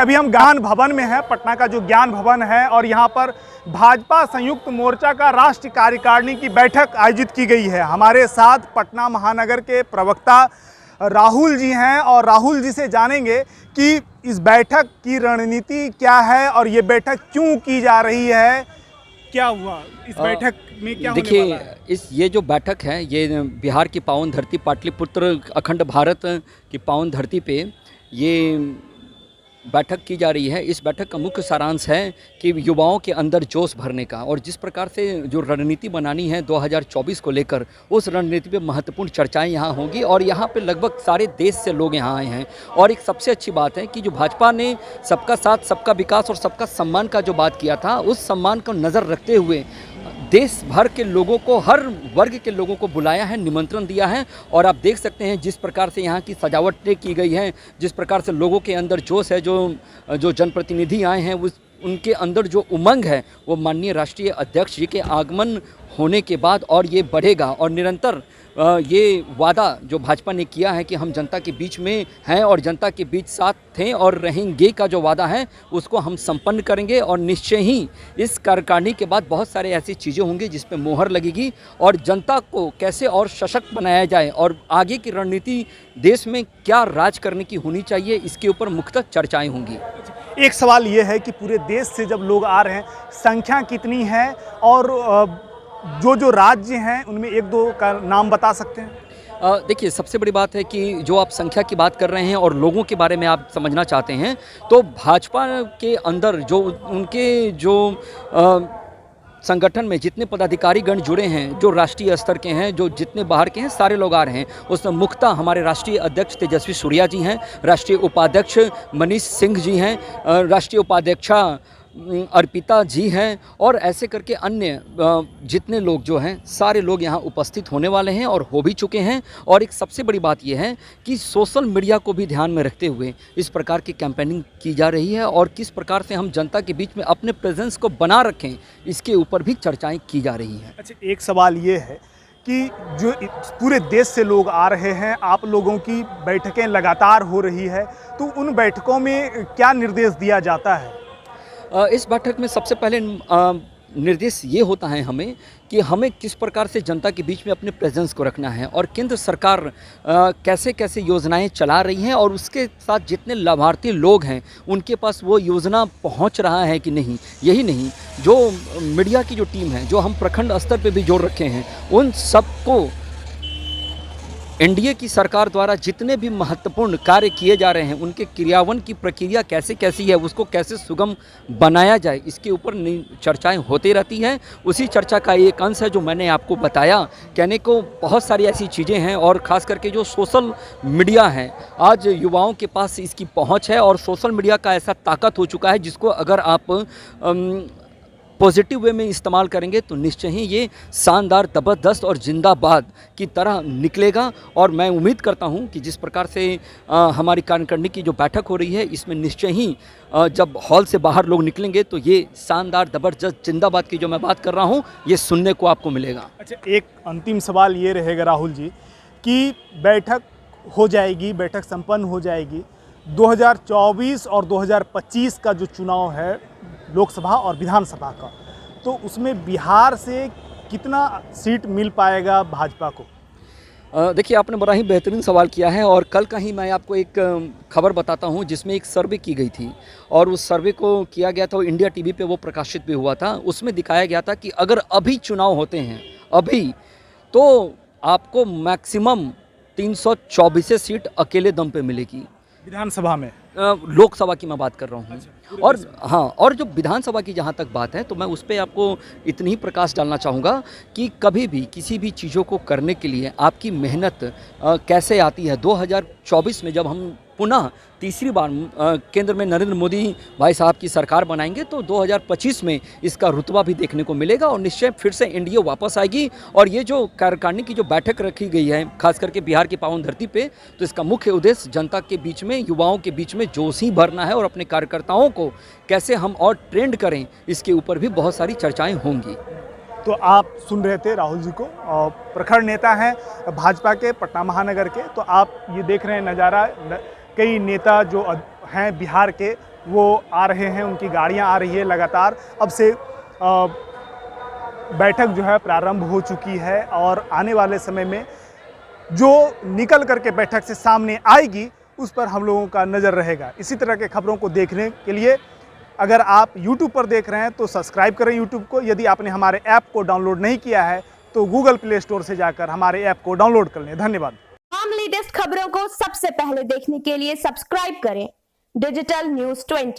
अभी हम ज्ञान भवन में हैं, पटना का जो ज्ञान भवन है, और यहाँ पर भाजपा संयुक्त मोर्चा का राष्ट्रीय कार्यकारिणी की बैठक आयोजित की गई है। हमारे साथ पटना महानगर के प्रवक्ता राहुल जी हैं और राहुल जी से जानेंगे कि इस बैठक की रणनीति क्या है और ये बैठक क्यों की जा रही है, क्या हुआ इस बैठक में, क्या होने वाला है? ये जो बैठक है ये बिहार की पावन धरती पाटलिपुत्र अखंड भारत की पावन धरती पे ये बैठक की जा रही है। इस बैठक का मुख्य सारांश है कि युवाओं के अंदर जोश भरने का, और जिस प्रकार से जो रणनीति बनानी है 2024 को लेकर, उस रणनीति पे महत्वपूर्ण चर्चाएं यहाँ होंगी। और यहाँ पे लगभग सारे देश से लोग यहाँ आए हैं। और एक सबसे अच्छी बात है कि जो भाजपा ने सबका साथ, सबका विकास और सबका सम्मान का जो बात किया था, उस सम्मान को नज़र रखते हुए देश भर के लोगों को, हर वर्ग के लोगों को बुलाया है, निमंत्रण दिया है। और आप देख सकते हैं जिस प्रकार से यहाँ की सजावटें की गई हैं, जिस प्रकार से लोगों के अंदर जोश है, जो जनप्रतिनिधि आए हैं उनके अंदर जो उमंग है, वो माननीय राष्ट्रीय अध्यक्ष जी के आगमन होने के बाद और ये बढ़ेगा। और निरंतर ये वादा जो भाजपा ने किया है कि हम जनता के बीच में हैं और जनता के बीच साथ थे और रहेंगे का जो वादा है, उसको हम संपन्न करेंगे। और निश्चय ही इस कार्यकारिणी के बाद बहुत सारे ऐसी चीज़ें होंगी जिस पे मोहर लगेगी, और जनता को कैसे और सशक्त बनाया जाए और आगे की रणनीति देश में क्या राज करने की होनी चाहिए, इसके ऊपर मुख्यतः चर्चाएँ होंगी। एक सवाल ये है कि पूरे देश से जब लोग आ रहे हैं, संख्या कितनी है, और जो राज्य हैं उनमें एक दो का नाम बता सकते हैं? देखिए, सबसे बड़ी बात है कि जो आप संख्या की बात कर रहे हैं और लोगों के बारे में आप समझना चाहते हैं, तो भाजपा के अंदर जो उनके जो संगठन में जितने पदाधिकारी गण जुड़े हैं, जो राष्ट्रीय स्तर के हैं, जो जितने बाहर के हैं, सारे लोग आ रहे हैं। उसमें मुख्यतः हमारे राष्ट्रीय अध्यक्ष तेजस्वी सूर्या जी हैं, राष्ट्रीय उपाध्यक्ष मनीष सिंह जी हैं, राष्ट्रीय उपाध्यक्षा अर्पिता जी हैं, और ऐसे करके अन्य जितने लोग जो हैं, सारे लोग यहाँ उपस्थित होने वाले हैं और हो भी चुके हैं। और एक सबसे बड़ी बात यह है कि सोशल मीडिया को भी ध्यान में रखते हुए इस प्रकार की कैंपेनिंग की जा रही है, और किस प्रकार से हम जनता के बीच में अपने प्रेजेंस को बना रखें, इसके ऊपर भी चर्चाएँ की जा रही हैं। अच्छा, एक सवाल ये है कि जो पूरे देश से लोग आ रहे हैं, आप लोगों की बैठकें लगातार हो रही है, तो उन बैठकों में क्या निर्देश दिया जाता है? इस बैठक में सबसे पहले निर्देश ये होता है हमें कि हमें किस प्रकार से जनता के बीच में अपने प्रेजेंस को रखना है, और केंद्र सरकार कैसे कैसे योजनाएं चला रही हैं, और उसके साथ जितने लाभार्थी लोग हैं उनके पास वो योजना पहुंच रहा है कि नहीं। यही नहीं, जो मीडिया की जो टीम है, जो हम प्रखंड स्तर पे भी जोड़ रखे हैं, उन सबको एनडीए की सरकार द्वारा जितने भी महत्वपूर्ण कार्य किए जा रहे हैं, उनके क्रियान्वयन की प्रक्रिया कैसे कैसी है, उसको कैसे सुगम बनाया जाए, इसके ऊपर चर्चाएं होती रहती हैं। उसी चर्चा का एक अंश है जो मैंने आपको बताया। कहने को बहुत सारी ऐसी चीज़ें हैं, और ख़ास करके जो सोशल मीडिया है, आज युवाओं के पास इसकी पहुंच है, और सोशल मीडिया का ऐसा ताकत हो चुका है जिसको अगर आप पॉजिटिव वे में इस्तेमाल करेंगे तो निश्चय ही ये शानदार, ज़बरदस्त और जिंदाबाद की तरह निकलेगा। और मैं उम्मीद करता हूं कि जिस प्रकार से हमारी कार्यकारिणी की जो बैठक हो रही है, इसमें निश्चय ही जब हॉल से बाहर लोग निकलेंगे तो ये शानदार, ज़बरदस्त, जिंदाबाद की जो मैं बात कर रहा हूं, ये सुनने को आपको मिलेगा। अच्छा, एक अंतिम सवाल ये रहेगा राहुल जी कि बैठक हो जाएगी, बैठक संपन्न हो जाएगी, 2024 और 2025 का जो चुनाव है लोकसभा और विधानसभा का, तो उसमें बिहार से कितना सीट मिल पाएगा भाजपा को? देखिए, आपने बड़ा ही बेहतरीन सवाल किया है, और कल का ही मैं आपको एक खबर बताता हूं जिसमें एक सर्वे की गई थी, और उस सर्वे को किया गया था, वो इंडिया टीवी पे वो प्रकाशित भी हुआ था। उसमें दिखाया गया था कि अगर अभी चुनाव होते हैं अभी, तो आपको मैक्सिमम 324 सीट अकेले दम पे मिलेगी विधानसभा में। लोकसभा की मैं बात कर रहा हूँ। अच्छा, और हाँ, और जो विधानसभा की जहाँ तक बात है, तो मैं उस पर आपको इतनी ही प्रकाश डालना चाहूँगा कि कभी भी किसी भी चीज़ों को करने के लिए आपकी मेहनत कैसे आती है। 2024 में जब हम पुनः तीसरी बार केंद्र में नरेंद्र मोदी भाई साहब की सरकार बनाएंगे, तो 2025 में इसका रुतबा भी देखने को मिलेगा, और निश्चय फिर से एनडीए वापस आएगी। और ये जो कार्यकारिणी की जो बैठक रखी गई है, खास करके बिहार की पावन धरती पे, तो इसका मुख्य उद्देश्य जनता के बीच में, युवाओं के बीच में जोश ही भरना है, और अपने कार्यकर्ताओं को कैसे हम और ट्रेंड करें, इसके ऊपर भी बहुत सारी चर्चाएँ होंगी। तो आप सुन रहे थे राहुल जी को, और प्रखर नेता हैं भाजपा के पटना महानगर के। तो आप ये देख रहे हैं नज़ारा, कई नेता जो हैं बिहार के वो आ रहे हैं, उनकी गाड़ियां आ रही है लगातार। अब से बैठक जो है प्रारंभ हो चुकी है और आने वाले समय में जो निकल करके बैठक से सामने आएगी उस पर हम लोगों का नज़र रहेगा। इसी तरह के खबरों को देखने के लिए अगर आप YouTube पर देख रहे हैं तो सब्सक्राइब करें YouTube को। यदि आपने हमारे ऐप को डाउनलोड नहीं किया है तो गूगल प्ले स्टोर से जाकर हमारे ऐप को डाउनलोड कर लें। धन्यवाद। तमाम लेटेस्ट खबरों को सबसे पहले देखने के लिए सब्सक्राइब करें डिजिटल न्यूज़ 20।